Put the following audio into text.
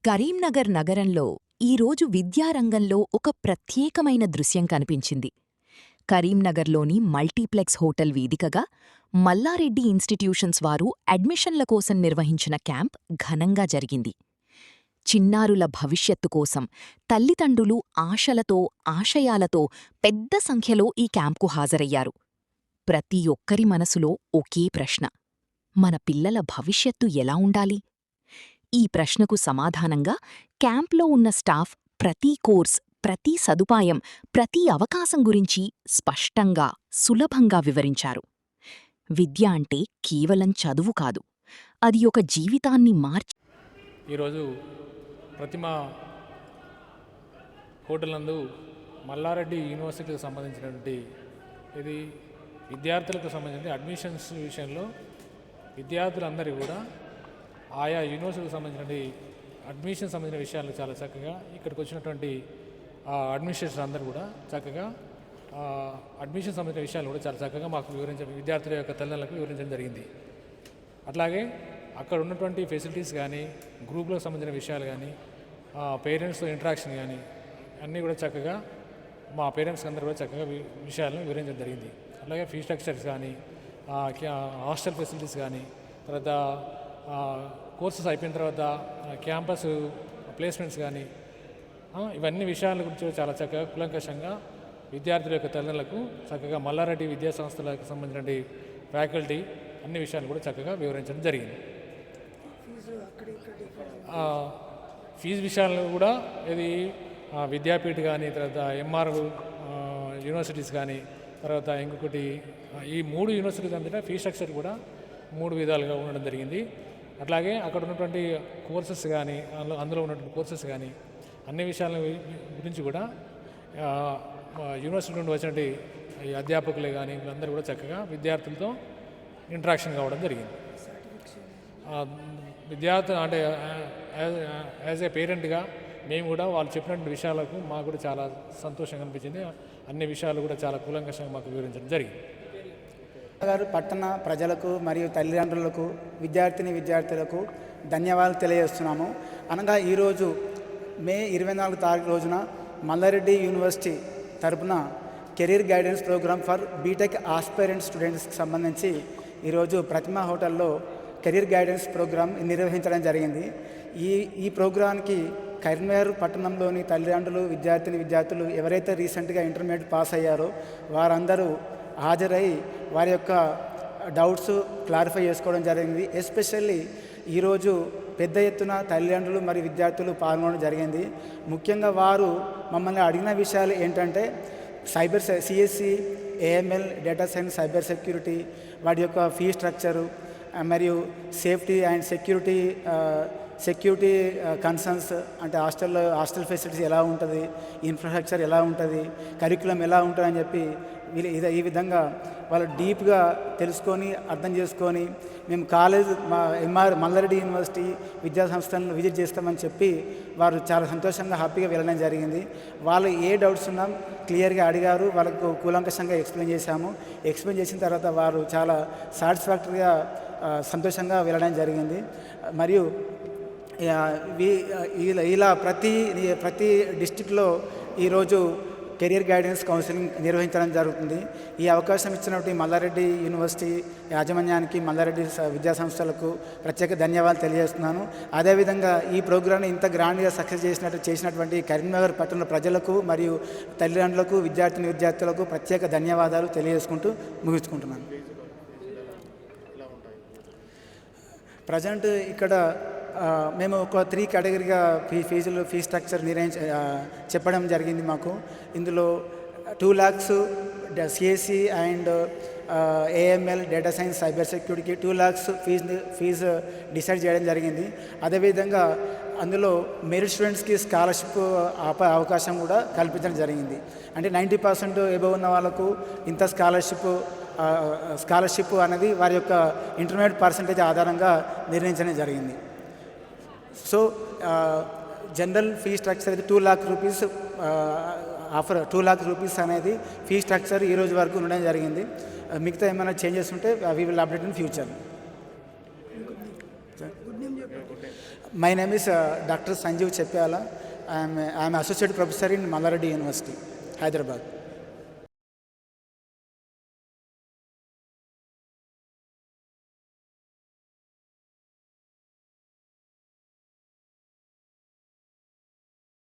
కరీంనగర్ నగరంలో ఈరోజు విద్యారంగంలో ఒక ప్రత్యేకమైన దృశ్యం కనిపించింది. కరీంనగర్లోని మల్టీప్లెక్స్ హోటల్ వేదికగా మల్లారెడ్డి ఇన్స్టిట్యూషన్స్ వారు అడ్మిషన్ల కోసం నిర్వహించిన క్యాంప్ ఘనంగా జరిగింది. చిన్నారుల భవిష్యత్తు కోసం తల్లిదండ్రులు ఆశలతో, ఆశయాలతో పెద్ద సంఖ్యలో ఈ క్యాంప్కు హాజరయ్యారు. ప్రతి ఒక్కరి మనసులో ఒకే ప్రశ్న: మన పిల్లల భవిష్యత్తు ఎలా ఉండాలి? ఈ ప్రశ్నకు సమాధానంగా క్యాంప్లో ఉన్న స్టాఫ్ ప్రతి కోర్స్, ప్రతి సదుపాయం, ప్రతి అవకాశం గురించి స్పష్టంగా, సులభంగా వివరించారు. విద్య అంటే కేవలం చదువు కాదు, అది ఒక జీవితాన్ని ఈరోజు ప్రతిమ హోటల్ నందు మల్లారెడ్డి యూనివర్సిటీకి సంబంధించినటువంటి ఇది విద్యార్థులకు సంబంధించిన అడ్మిషన్స్ విషయంలో విద్యార్థులందరూ కూడా ఆయా యూనివర్సిటీకి సంబంధించిన అడ్మిషన్ సంబంధించిన విషయాలు చాలా చక్కగా ఇక్కడికి వచ్చినటువంటి అడ్మినిస్ట్రేషన్ అందరూ కూడా చక్కగా అడ్మిషన్ సంబంధించిన విషయాలు కూడా చాలా చక్కగా మాకు విద్యార్థుల యొక్క తల్లిదండ్రులకు వివరించడం జరిగింది. అట్లాగే అక్కడ ఉన్నటువంటి ఫెసిలిటీస్ కానీ, గ్రూప్లకు సంబంధించిన విషయాలు కానీ, పేరెంట్స్తో ఇంటరాక్షన్ కానీ అన్నీ కూడా చక్కగా మా పేరెంట్స్ అందరూ కూడా చక్కగా విషయాలను వివరించడం జరిగింది. అలాగే ఫీ స్ట్రక్చర్స్ కానీ, హాస్టల్ ఫెసిలిటీస్ కానీ, తర్వాత కోర్సెస్ అయిపోయిన తర్వాత క్యాంపస్ ప్లేస్మెంట్స్ కానీ ఇవన్నీ విషయాల గురించి చాలా చక్కగా కులంకషంగా విద్యార్థుల యొక్క తల్లిదండ్రులకు చక్కగా మల్లారెడ్డి విద్యా సంస్థలకు సంబంధించిన ఫ్యాకల్టీ అన్ని విషయాలు కూడా చక్కగా వివరించడం జరిగింది. ఫీజు విషయాలను కూడా ఇది విద్యాపీఠ కానీ, తర్వాత ఎంఆర్ యూనివర్సిటీస్ కానీ, తర్వాత ఇంకొకటి ఈ 3 యూనివర్సిటీస్ అంతటా ఫీ స్ట్రక్చర్ కూడా 3 విధాలుగా ఉండడం జరిగింది. అట్లాగే అక్కడ ఉన్నటువంటి కోర్సెస్ కానీ, అందులో ఉన్నటువంటి కోర్సెస్ కానీ అన్ని విషయాల గురించి కూడా యూనివర్సిటీ నుండి వచ్చినటువంటి అధ్యాపకులే కానీ వీళ్ళందరూ కూడా చక్కగా విద్యార్థులతో ఇంటరాక్షన్ కావడం జరిగింది. విద్యార్థులు అంటే యాజ్ ఏ పేరెంట్గా మేము కూడా వాళ్ళు చెప్పినటువంటి విషయాలకు మాకు కూడా చాలా సంతోషంగా అనిపించింది. అన్ని విషయాలు కూడా చాలా కూలంకషంగా మాకు వివరించడం జరిగింది. గారు పట్టణ ప్రజలకు మరియు తల్లిదండ్రులకు, విద్యార్థులకు ధన్యవాదాలు తెలియజేస్తున్నాము. అనగా ఈరోజు మే 24 తారీఖు రోజున మల్లారెడ్డి యూనివర్సిటీ తరపున career guidance programme for B Tech aspirant స్టూడెంట్స్కి సంబంధించి ఈరోజు ప్రతిమ హోటల్లో కెరీర్ గైడెన్స్ ప్రోగ్రామ్ నిర్వహించడం జరిగింది. ఈ ప్రోగ్రాంకి కరీంనగర్ పట్టణంలోని తల్లిదండ్రులు, విద్యార్థులు ఎవరైతే రీసెంట్గా ఇంటర్మీడియట్ పాస్ అయ్యారో వారందరూ హాజరై వారి యొక్క డౌట్స్ క్లారిఫై చేసుకోవడం జరిగింది. ఎస్పెషల్లీ ఈరోజు పెద్ద ఎత్తున తల్లిదండ్రులు మరియు విద్యార్థులు పాల్గొనడం జరిగింది. ముఖ్యంగా వారు మమ్మల్ని అడిగిన విషయాలు ఏంటంటే CSC, AML, data science, cyber security, వాటి యొక్క ఫీ స్ట్రక్చరు మరియు సేఫ్టీ అండ్ సెక్యూరిటీ కన్సర్న్స్, అంటే హాస్టల్ ఫెసిలిటీస్ ఎలా ఉంటుంది, ఇన్ఫ్రాస్ట్రక్చర్ ఎలా ఉంటుంది, కరికులం ఎలా ఉంటుంది అని చెప్పి ఈ విధంగా వాళ్ళు డీప్గా తెలుసుకొని అర్థం చేసుకొని మేము మల్లారెడ్డి యూనివర్సిటీ విద్యా సంస్థలను విజిట్ చేస్తామని చెప్పి వారు చాలా సంతోషంగా, హ్యాపీగా వెళ్ళడం జరిగింది. వాళ్ళు ఏ డౌట్స్ ఉన్నా క్లియర్గా అడిగారు. వాళ్ళకు కూలంకషంగా ఎక్స్ప్లెయిన్ చేశాము. ఎక్స్ప్లెయిన్ చేసిన తర్వాత వారు చాలా సాటిస్ఫాక్టరీగా, సంతోషంగా వెళ్ళడం జరిగింది. మరియు ఇలా ప్రతి డిస్టిక్లో ఈరోజు కెరియర్ గైడెన్స్ కౌన్సిలింగ్ నిర్వహించడం జరుగుతుంది. ఈ అవకాశం ఇచ్చినటువంటి మల్లారెడ్డి యూనివర్సిటీ యాజమాన్యానికి, మల్లారెడ్డి విద్యా సంస్థలకు ప్రత్యేక ధన్యవాదాలు తెలియజేస్తున్నాను. అదేవిధంగా ఈ ప్రోగ్రామ్ని ఇంత గ్రాండ్గా సక్సెస్ చేసినటువంటి కరీంనగర్ పట్టణ ప్రజలకు మరియు తల్లిదండ్రులకు, విద్యార్థులకు ప్రత్యేక ధన్యవాదాలు తెలియజేసుకుంటూ ముగించుకుంటున్నాను. ప్రజెంట్ ఇక్కడ మేము ఒక 3 కేటగిరీగా ఫీ స్ట్రక్చర్ చెప్పడం జరిగింది మాకు. ఇందులో 2 lakhs CSC and AML, data science, cyber సెక్యూరిటీకి 2 lakhs ఫీజు డిసైడ్ చేయడం జరిగింది. అదేవిధంగా అందులో మెరిట్ స్టూడెంట్స్కి స్కాలర్షిప్ అవకాశం కూడా కల్పించడం జరిగింది. అంటే 90% ఎబవ్ ఉన్న వాళ్ళకు ఇంత స్కాలర్షిప్ అనేది వారి యొక్క ఇంటర్మీడియట్ పర్సంటేజ్ ఆధారంగా నిర్ణయించడం జరిగింది. సో జనరల్ ఫీ స్ట్రక్చర్ అయితే 2 lakh రూపీస్ $2 lakh అనేది ఫీ స్ట్రక్చర్ ఈ రోజు వరకు ఉండడం జరిగింది. మిగతా ఏమైనా చేంజెస్ ఉంటే we will update in future. My name is doctor Sanjeev Chepala. I'm associate professor in Malla Reddy university, Hyderabad.